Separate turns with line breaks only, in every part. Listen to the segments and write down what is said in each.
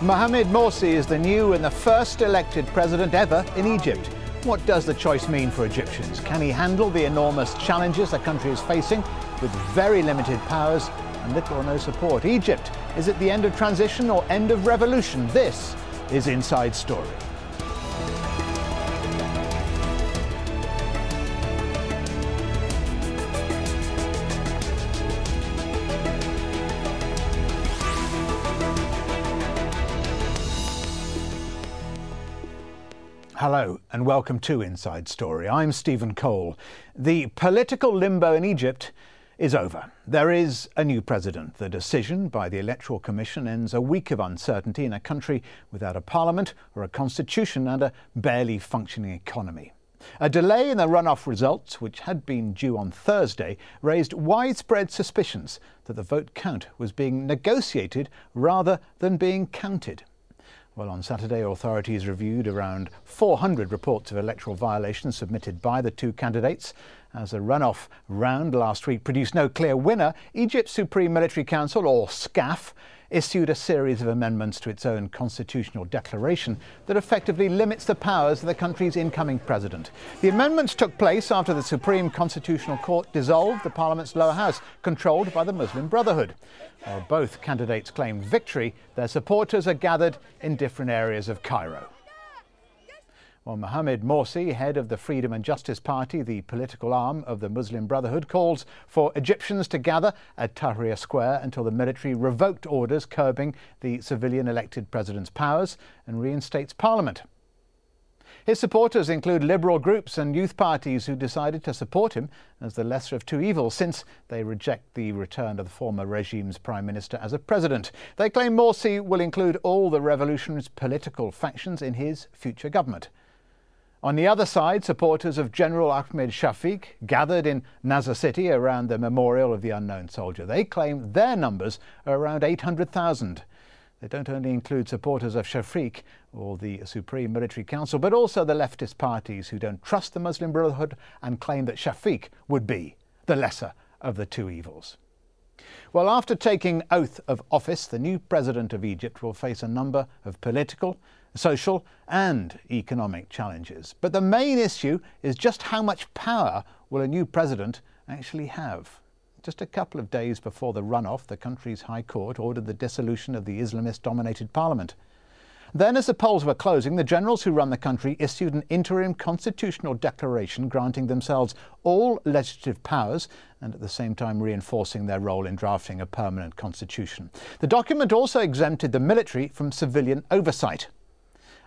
Mohammed Morsi is the new and the first elected president ever in Egypt. What does the choice mean for Egyptians? Can he handle the enormous challenges the country is facing with very limited powers and little or no support? Egypt, is it the end of transition or end of revolution? This is Inside Story. Hello and welcome to Inside Story. I'm Stephen Cole. The political limbo in Egypt is over. There is a new president. The decision by the Electoral Commission ends a week of uncertainty in a country without a parliament or a constitution and a barely functioning economy. A delay in the runoff results, which had been due on Thursday, raised widespread suspicions that the vote count was being negotiated rather than being counted. Well, on Saturday, authorities reviewed around 400 reports of electoral violations submitted by the two candidates. As the runoff round last week produced no clear winner, Egypt's Supreme Military Council, or SCAF, issued a series of amendments to its own constitutional declaration that effectively limits the powers of the country's incoming president. The amendments took place after the Supreme Constitutional Court dissolved the parliament's lower house, controlled by the Muslim Brotherhood. While both candidates claimed victory, their supporters are gathered in different areas of Cairo. Well, Mohammed Morsi, head of the Freedom and Justice Party, the political arm of the Muslim Brotherhood, calls for Egyptians to gather at Tahrir Square until the military revoked orders curbing the civilian-elected president's powers and reinstates parliament. His supporters include liberal groups and youth parties who decided to support him as the lesser of two evils, since they reject the return of the former regime's prime minister as a president. They claim Morsi will include all the revolutionary's political factions in his future government. On the other side, supporters of General Ahmed Shafiq gathered in Nasser City around the memorial of the unknown soldier. They claim their numbers are around 800,000. They don't only include supporters of Shafiq or the Supreme Military Council, but also the leftist parties who don't trust the Muslim Brotherhood and claim that Shafiq would be the lesser of the two evils. Well, after taking oath of office, the new president of Egypt will face a number of political, social and economic challenges. But the main issue is just how much power will a new president actually have. Just a couple of days before the runoff, the country's High Court ordered the dissolution of the Islamist-dominated parliament. Then, as the polls were closing, the generals who run the country issued an interim constitutional declaration granting themselves all legislative powers and at the same time reinforcing their role in drafting a permanent constitution. The document also exempted the military from civilian oversight.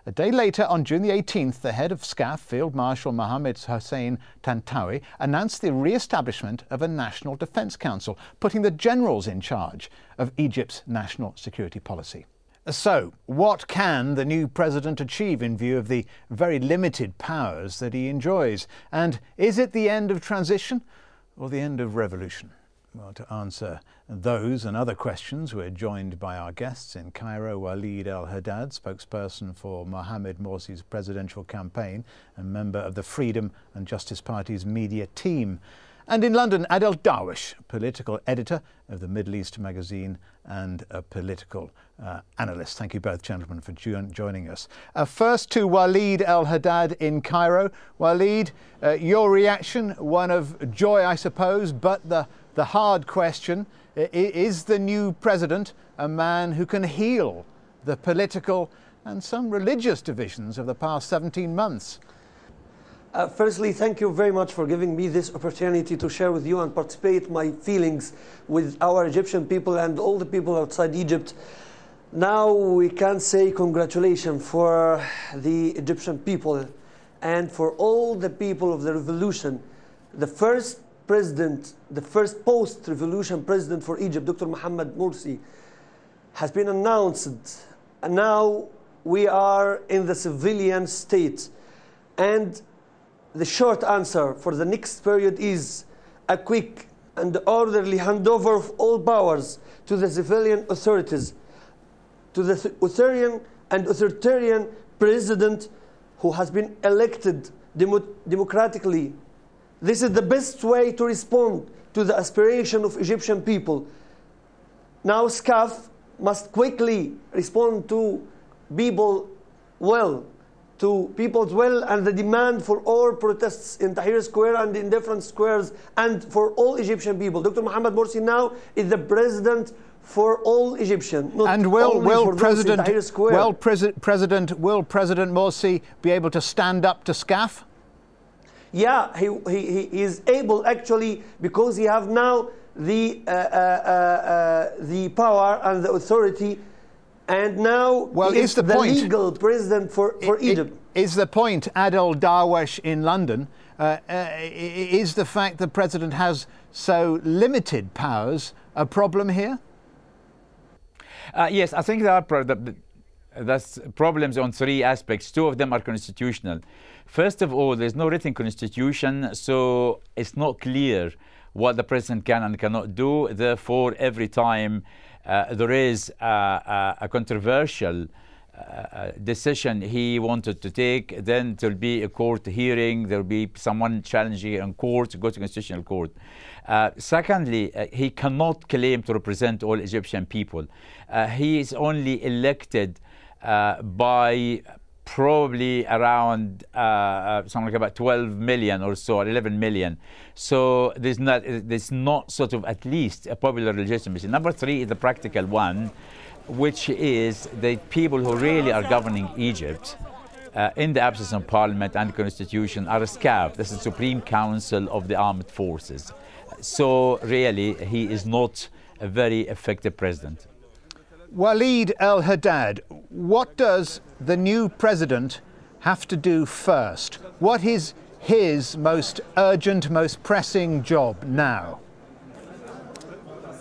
A day later, on June the 18th, the head of SCAF, Field Marshal Mohammed Hussein Tantawi, announced the re-establishment of a National Defence Council, putting the generals in charge of Egypt's national security policy. So, what can the new president achieve in view of the very limited powers that he enjoys? And is it the end of transition or the end of revolution? Well, to answer those and other questions, we're joined by our guests in Cairo, Waleed El-Haddad, spokesperson for Mohammed Morsi's presidential campaign and member of the Freedom and Justice Party's media team. And in London, Adel Darwish, political editor of the Middle East magazine and a political analyst. Thank you both, gentlemen, for joining us. First to Waleed El-Haddad in Cairo. Waleed, your reaction, one of joy, I suppose, but the hard question, is the new president a man who can heal the political and some religious divisions of the past 17 months?
Firstly, thank you very much for giving me this opportunity to share with you and participate my feelings with our Egyptian people and all the people outside Egypt. Now we can say congratulations for the Egyptian people and for all the people of the revolution. The first president, the first post-revolution president for Egypt, Dr. Mohammed Morsi, has been announced. And now we are in the civilian state. And the short answer for the next period is a quick and orderly handover of all powers to the civilian authorities, to the authoritarian president who has been elected democratically. This is the best way to respond to the aspiration of Egyptian people. Now SCAF must quickly respond to people's will, and the demand for all protests in Tahrir Square and in different squares and for all Egyptian people. Dr. Mohammed Morsi now is the president for all Egyptians, not
and
will President
Morsi be able to stand up to SCAF?
Yeah, he is able, actually, because he have now the power and the authority, and now he is the legal president for Egypt.
Is the point, Adel Darwish in London, is the fact the president has so limited powers a problem here?
Yes, I think there are that's problems on three aspects. Two of them are constitutional. First of all, there's no written constitution, so it's not clear what the president can and cannot do. Therefore, every time there is a controversial decision he wanted to take, then there'll be a court hearing, there'll be someone challenging it in court, go to constitutional court. Secondly, he cannot claim to represent all Egyptian people. He is only elected by probably around something like about 12 million or so, or 11 million. So there's not sort of at least a popular legitimacy. Number three is the practical one, which is the people who really are governing Egypt in the absence of parliament and constitution are a SCAF. This is the Supreme Council of the Armed Forces. So really, he is not a very effective president.
Waleed El-Haddad, what does the new president have to do first? What is his most urgent, most pressing job now?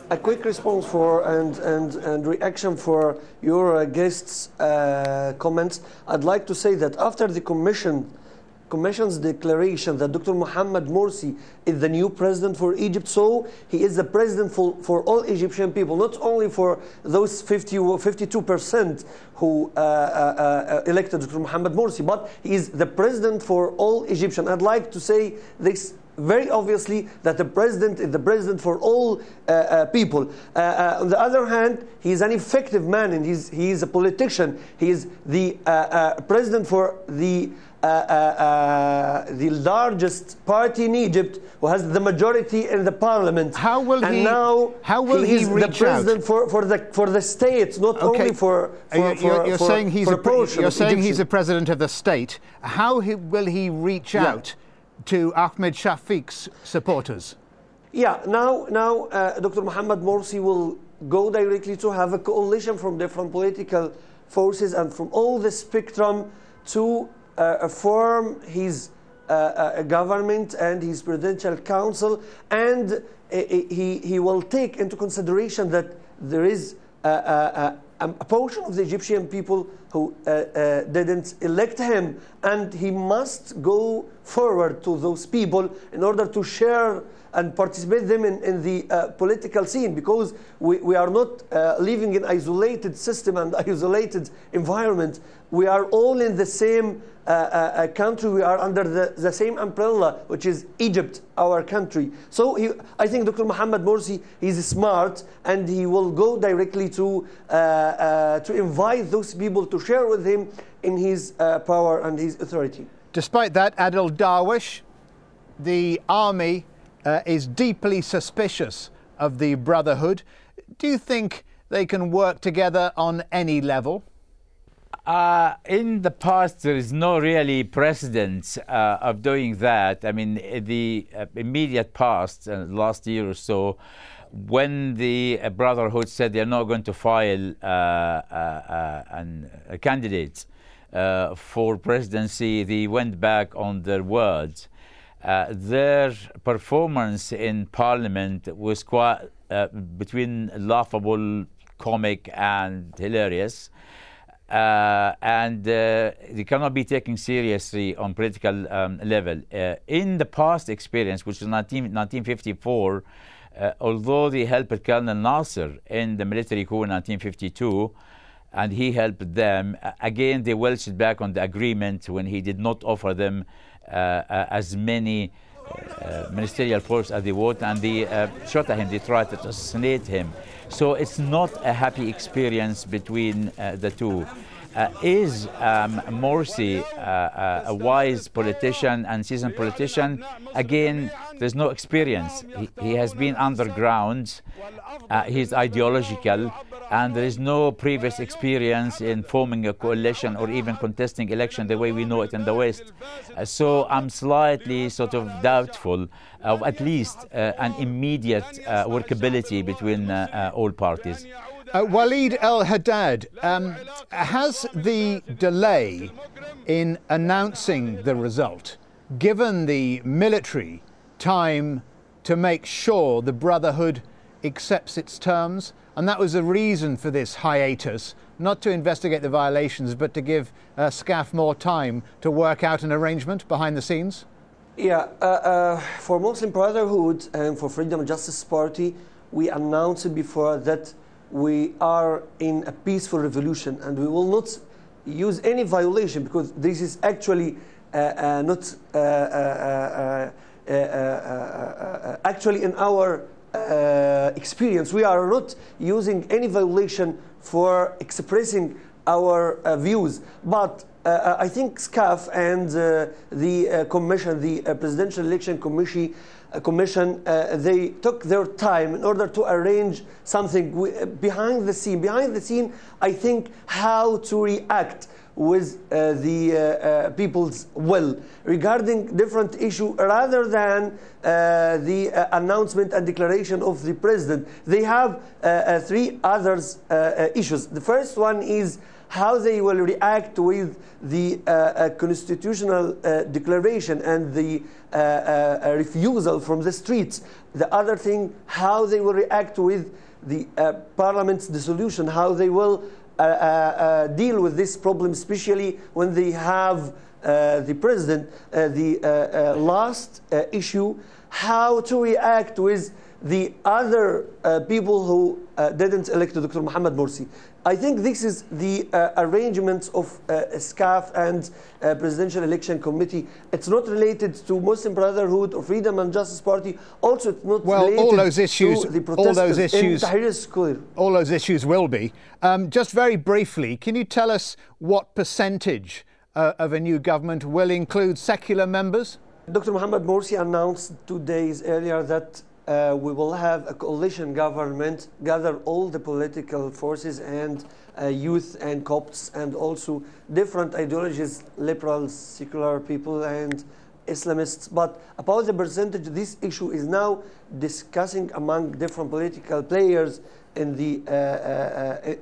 A quick response for and reaction for your guests' comments. I'd like to say that after the Commission's declaration that Dr. Mohammed Morsi is the new president for Egypt, so he is the president for all Egyptian people, not only for those 52% who elected Dr. Mohammed Morsi, but he is the president for all Egyptians. I'd like to say this very obviously, that the president is the president for all people. On the other hand, he is an effective man, and he is a politician. He is the president for the largest party in Egypt, who has the majority in the parliament.
How will he?
Now
how will he reach
the president for the state, not only for
you're saying he's
a portion.
You're saying he's the president of the state. How will he reach out to Ahmed Shafiq's supporters?
Yeah, now Dr. Mohammed Morsi will go directly to have a coalition from different political forces and from all the spectrum to form his government and his presidential council, and he will take into consideration that there is a portion of the Egyptian people who didn't elect him, and he must go forward to those people in order to share and participate them in the political scene, because we are not living in isolated system and isolated environment. We are all in the same country. We are under the same umbrella, which is Egypt, our country. So I think Dr. Mohammed Morsi, he's smart, and he will go directly to invite those people to share with him in his power and his authority.
Despite that, Adel Darwish, the army is deeply suspicious of the Brotherhood. Do you think they can work together on any level?
In the past, there is no really precedent of doing that. I mean, the immediate past, last year or so, when the Brotherhood said they're not going to file a candidate for presidency, they went back on their words. Their performance in Parliament was quite between laughable, comic, and hilarious. And they cannot be taken seriously on political level. In the past experience, which was 1954, although they helped Colonel Nasser in the military coup in 1952, and he helped them, again they welched back on the agreement when he did not offer them as many ministerial force at the vote, and they shot at him. They tried to assassinate him. So it's not a happy experience between the two. Is Morsi a wise politician and seasoned politician? Again, there's no experience. He has been underground. He's ideological, and there is no previous experience in forming a coalition or even contesting election the way we know it in the West. So I'm slightly sort of doubtful of at least an immediate workability between all parties.
Waleed El-Haddad, has the delay in announcing the result given the military time to make sure the Brotherhood accepts its terms? And that was the reason for this hiatus, not to investigate the violations, but to give SCAF more time to work out an arrangement behind the scenes?
Yeah, for Muslim Brotherhood and for Freedom and Justice Party, we announced before that we are in a peaceful revolution and we will not use any violation, because this is actually not actually in our experience. We are not using any violation for expressing our views. But I think SCAF and the commission, the Presidential Election Commission, they took their time in order to arrange something behind the scene. Behind the scene, I think, how to react with the people's will regarding different issue, rather than the announcement and declaration of the president. They have three other issues. The first one is how they will react with the constitutional declaration and the refusal from the streets. The other thing, how they will react with the parliament's dissolution, how they will deal with this problem, especially when they have the president. The last issue, how to react with the other people who didn't elect Dr. Mohammed Morsi. I think this is the arrangements of SCAF and Presidential Election Committee. It's not related to Muslim Brotherhood or Freedom and Justice Party. Also, it's not related
all those issues,
to the protesters in Tahrir Square.
All those issues will be. Just very briefly, can you tell us what percentage of a new government will include secular members?
Dr. Mohammed Morsi announced 2 days earlier that we will have a coalition government, gather all the political forces and youth and Copts and also different ideologies, liberals, secular people and Islamists. But about the percentage, this issue is now discussing among different political players in the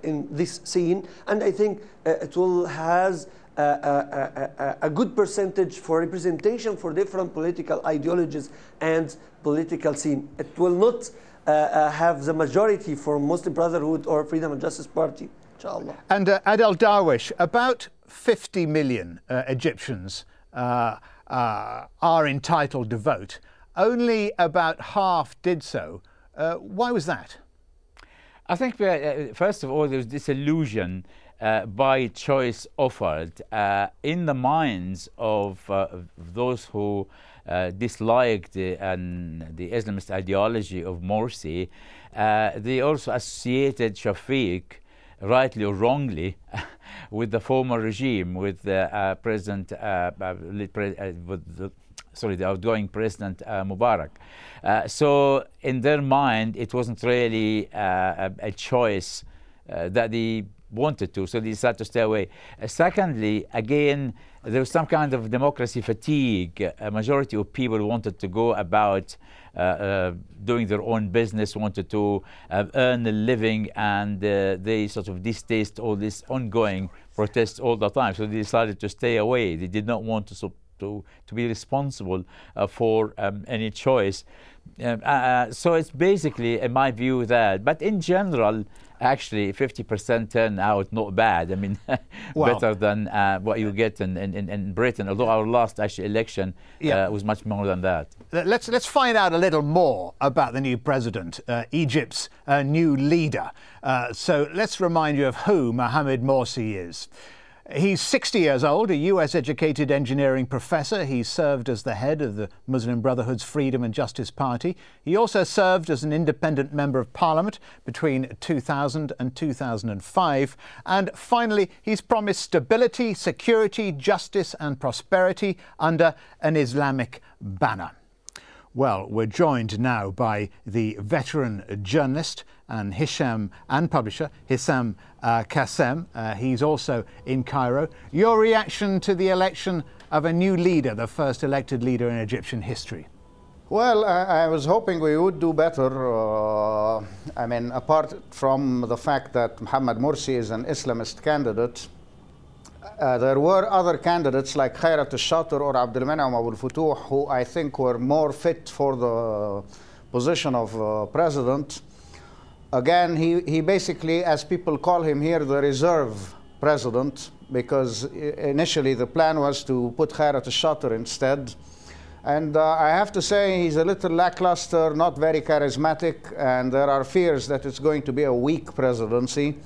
in this scene, and I think it will has a good percentage for representation for different political ideologies and political scene. It will not have the majority for Muslim Brotherhood or Freedom and Justice Party, inshallah.
And Adel Darwish, about 50 million Egyptians are entitled to vote. Only about half did so. Why was that?
I think, first of all, there's this illusion by choice offered in the minds of those who disliked the Islamist ideology of Morsi. They also associated Shafiq, rightly or wrongly, with the former regime, with the the outgoing President Mubarak. So in their mind, it wasn't really a choice that they wanted to, so they decided to stay away. Secondly, again, there was some kind of democracy fatigue. A majority of people wanted to go about doing their own business, wanted to earn a living, and they sort of distaste all this ongoing protests all the time, so they decided to stay away. They did not want to be responsible for any choice. So it's basically, in my view, that. But in general, actually, 50% turnout, not bad. I mean, better than what you get in Britain. Although our last actually election was much more than that.
Let's find out a little more about the new president, Egypt's new leader. So let's remind you of who Mohammed Morsi is. He's 60 years old, a US-educated engineering professor. He served as the head of the Muslim Brotherhood's Freedom and Justice Party. He also served as an independent member of parliament between 2000 and 2005. And finally, he's promised stability, security, justice and prosperity under an Islamic banner. Well, we're joined now by the veteran journalist and publisher Hisham Kassem. He's also in Cairo. Your reaction to the election of a new leader, the first elected leader in Egyptian history?
Well, I was hoping we would do better. I mean, apart from the fact that Mohammed Morsi is an Islamist candidate, there were other candidates like Khairat al-Shatir or Abdelmanem Abu al-Futuh who I think were more fit for the position of president. Again, he basically, as people call him here, the reserve president, because initially the plan was to put Khairat al-Shatir instead. And I have to say he's a little lackluster, not very charismatic, and there are fears that it's going to be a weak presidency.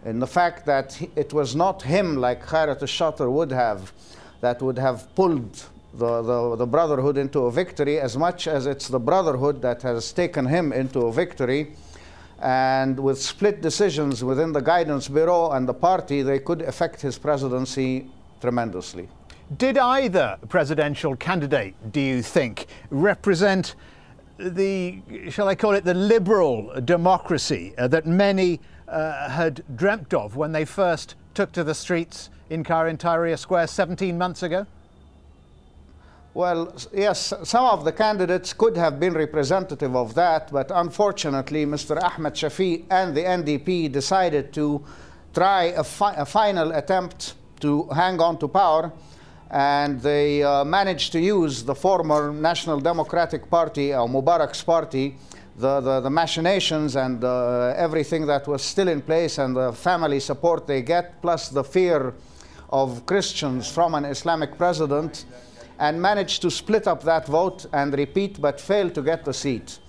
In the fact that it was not him, like Khairat al-Shatir would have, that would have pulled the Brotherhood into a victory, as much as it's the Brotherhood that has taken him into a victory. And with split decisions within the Guidance Bureau and the party, they could affect his presidency tremendously.
Did either presidential candidate, do you think, represent the, shall I call it, the liberal democracy that many had dreamt of when they first took to the streets in Cairo in Tahrir Square 17 months ago?
Well, yes, some of the candidates could have been representative of that, but unfortunately Mr. Ahmed Shafiq and the NDP decided to try a final attempt to hang on to power, and they managed to use the former National Democratic Party, or Mubarak's party, the machinations and everything that was still in place and the family support they get, plus the fear of Christians from an Islamic president, and managed to split up that vote and repeat, but failed to get the seat.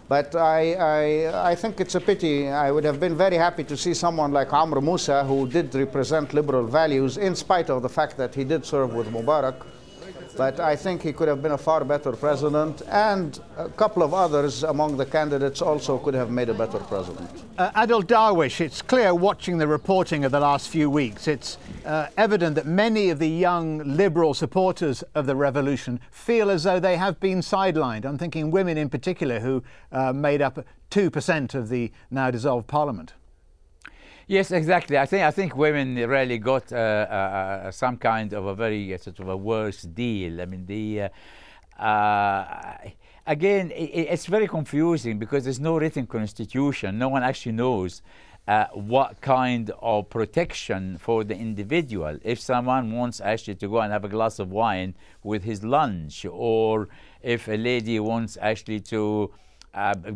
But I think it's a pity. I would have been very happy to see someone like Amr Musa, who did represent liberal values, in spite of the fact that he did serve with Mubarak. But I think he could have been a far better president, and a couple of others among the candidates also could have made a better president.
Adel Darwish, it's clear watching the reporting of the last few weeks, it's evident that many of the young liberal supporters of the revolution feel as though they have been sidelined. I'm thinking women in particular, who made up 2% of the now dissolved parliament.
Yes, exactly. I think women really got some kind of a very sort of a worse deal. I mean, again, it's very confusing because there's no written constitution. No one actually knows what kind of protection for the individual. If someone wants actually to go and have a glass of wine with his lunch, or if a lady wants actually to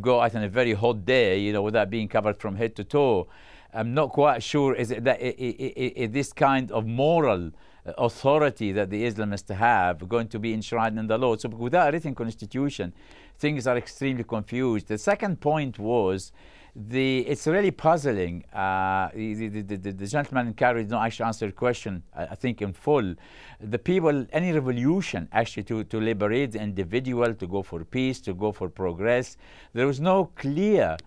go out on a very hot day, you know, without being covered from head to toe. I'm not quite sure is this kind of moral authority that the Islamists have going to be enshrined in the law. So without a written constitution, things are extremely confused. The second point was it's really puzzling. The gentleman in Cairo did not actually answer the question, I think, in full. The people, any revolution actually to liberate the individual, to go for peace, to go for progress, there was no clear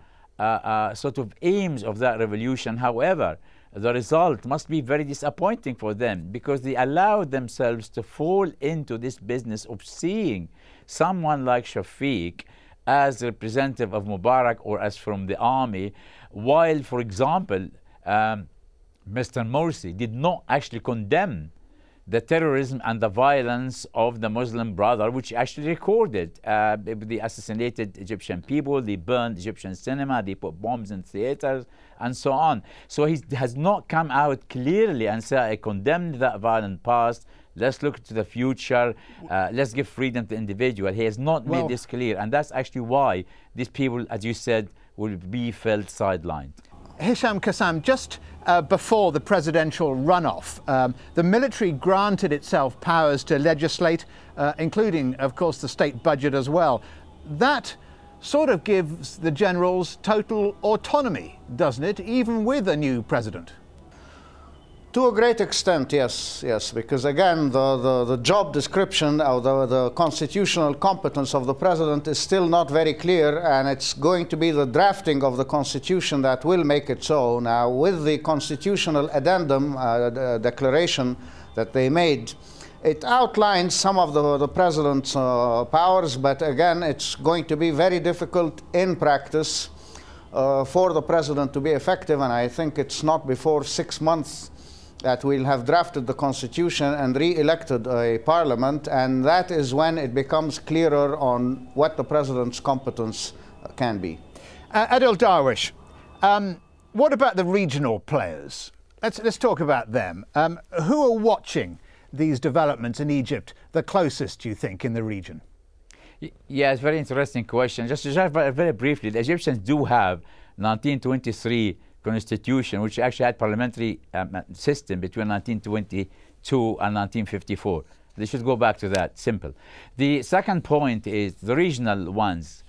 sort of aims of that revolution. However, the result must be very disappointing for them, because they allowed themselves to fall into this business of seeing someone like Shafiq as representative of Mubarak or as from the army, while, for example, Mr. Morsi did not actually condemn the terrorism and the violence of the Muslim Brotherhood, which actually recorded. They assassinated Egyptian people, they burned Egyptian cinema, they put bombs in theaters, and so on. So he has not come out clearly and said, I condemned that violent past, let's look to the future, let's give freedom to the individual. He has not made this clear, and that's actually why these people, as you said, will be felt sidelined.
Hisham Kassem, just before the presidential runoff, the military granted itself powers to legislate, including, of course, the state budget as well. That sort of gives the generals total autonomy, doesn't it, even with a new president?
To a great extent, yes, yes, because again, the job description or the constitutional competence of the president is still not very clear, and it's going to be the drafting of the constitution that will make it so. Now, with the constitutional addendum declaration that they made, it outlines some of the president's powers, but again, it's going to be very difficult in practice for the president to be effective, and I think it's not before 6 months that we'll have drafted the constitution and re-elected a parliament, and that is when it becomes clearer on what the president's competence can be.
Adel Darwish, what about the regional players? Let's talk about them. Who are watching these developments in Egypt the closest, do you think, in the region?
Yeah, it's a very interesting question. Just very briefly, the Egyptians do have 1923 constitution, which actually had parliamentary system between 1922 and 1954. They should go back to that, simple. The second point is the regional ones.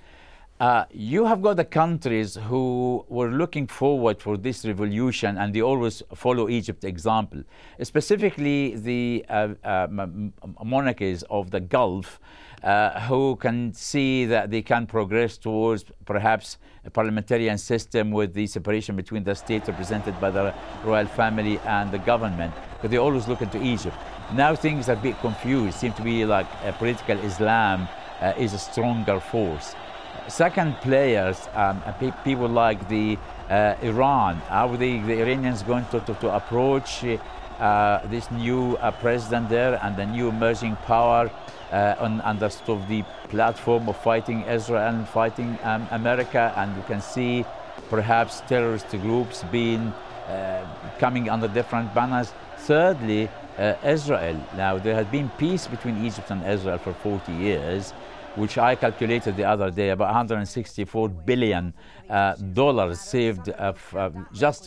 You have got the countries who were looking forward for this revolution, and they always follow Egypt's example, specifically the monarchies of the Gulf, who can see that they can progress towards perhaps a parliamentarian system with the separation between the state represented by the royal family and the government, because they always look into Egypt. Now things are a bit confused, seem to be like political Islam is a stronger force. Second players, people like the Iran. Are the Iranians going to approach this new president there and the new emerging power on the sort of the platform of fighting Israel and fighting America? And you can see perhaps terrorist groups being coming under different banners. Thirdly, Israel. Now, there has been peace between Egypt and Israel for 40 years, which I calculated the other day, about $164 billion saved just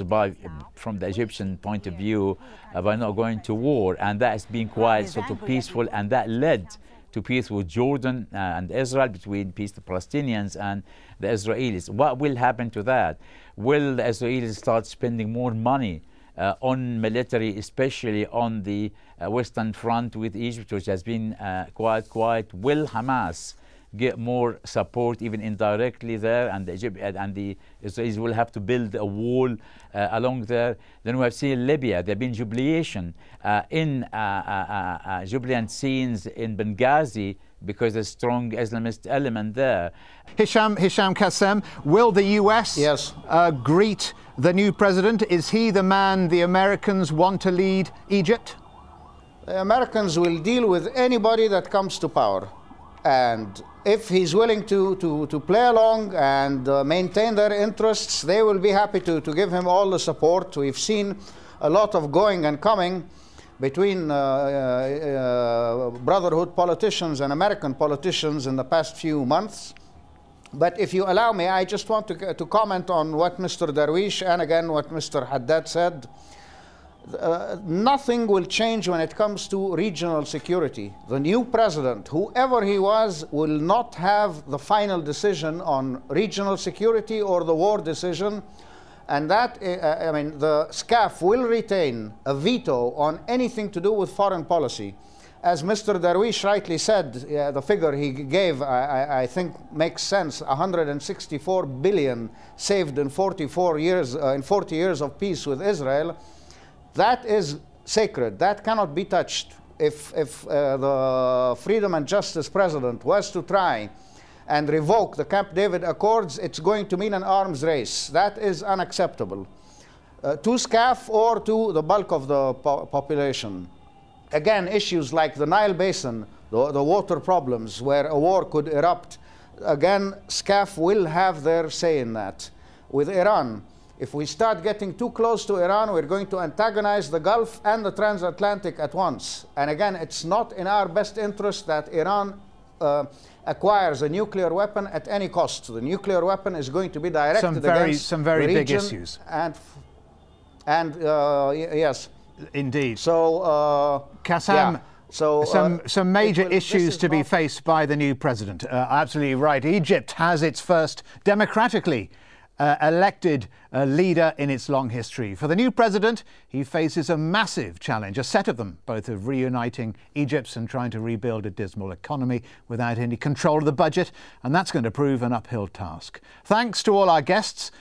from the Egyptian point of view by not going to war. And that has been quite sort of peaceful, and that led to peace with Jordan and Israel, between peace the Palestinians and the Israelis. What will happen to that? Will the Israelis start spending more money on military, especially on the Western Front with Egypt, which has been quite? Will Hamas get more support, even indirectly there, and the Israelis will have to build a wall along there? Then we have seen Libya. There have been jubilation jubilant scenes in Benghazi because there's a strong Islamist element there.
Hisham Kassem, will the US greet the new president? Is he the man the Americans want to lead Egypt?
The Americans will deal with anybody that comes to power. And if he's willing to play along and maintain their interests, they will be happy to give him all the support. We've seen a lot of going and coming between Brotherhood politicians and American politicians in the past few months. But if you allow me, I just want to comment on what Mr. Darwish and again what Mr. Haddad said. Nothing will change when it comes to regional security. The new president, whoever he was, will not have the final decision on regional security or the war decision. And that, I mean, the SCAF will retain a veto on anything to do with foreign policy. As Mr. Darwish rightly said, the figure he gave, I think, makes sense. 164 billion saved in 40 years of peace with Israel. That is sacred. That cannot be touched. If the Freedom and Justice president was to try and revoke the Camp David Accords, it's going to mean an arms race. That is unacceptable to SCAF or to the bulk of the population. Again, issues like the Nile Basin, the water problems where a war could erupt, again, SCAF will have their say in that. With Iran, if we start getting too close to Iran, we're going to antagonize the Gulf and the transatlantic at once. And again, it's not in our best interest that Iran acquires a nuclear weapon at any cost. The nuclear weapon is going to be directed against
some very
the
big
region
issues.
Yes.
Indeed.
So,
Kassem,
yeah. So,
some major issues to be faced by the new president. Absolutely right. Egypt has its first democratically elected leader in its long history. For the new president, he faces a massive challenge, a set of them, both of reuniting Egypt and trying to rebuild a dismal economy without any control of the budget, and that's going to prove an uphill task. Thanks to all our guests,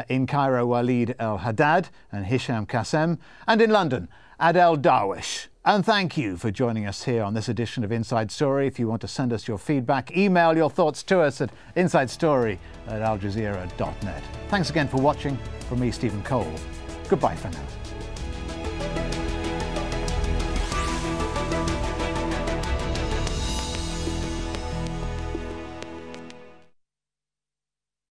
in Cairo, Waleed El-Haddad and Hisham Kassem, and in London, Adel Darwish. And thank you for joining us here on this edition of Inside Story. If you want to send us your feedback, email your thoughts to us at insidestory@aljazeera.net. Thanks again for watching. From me, Stephen Cole. Goodbye for now.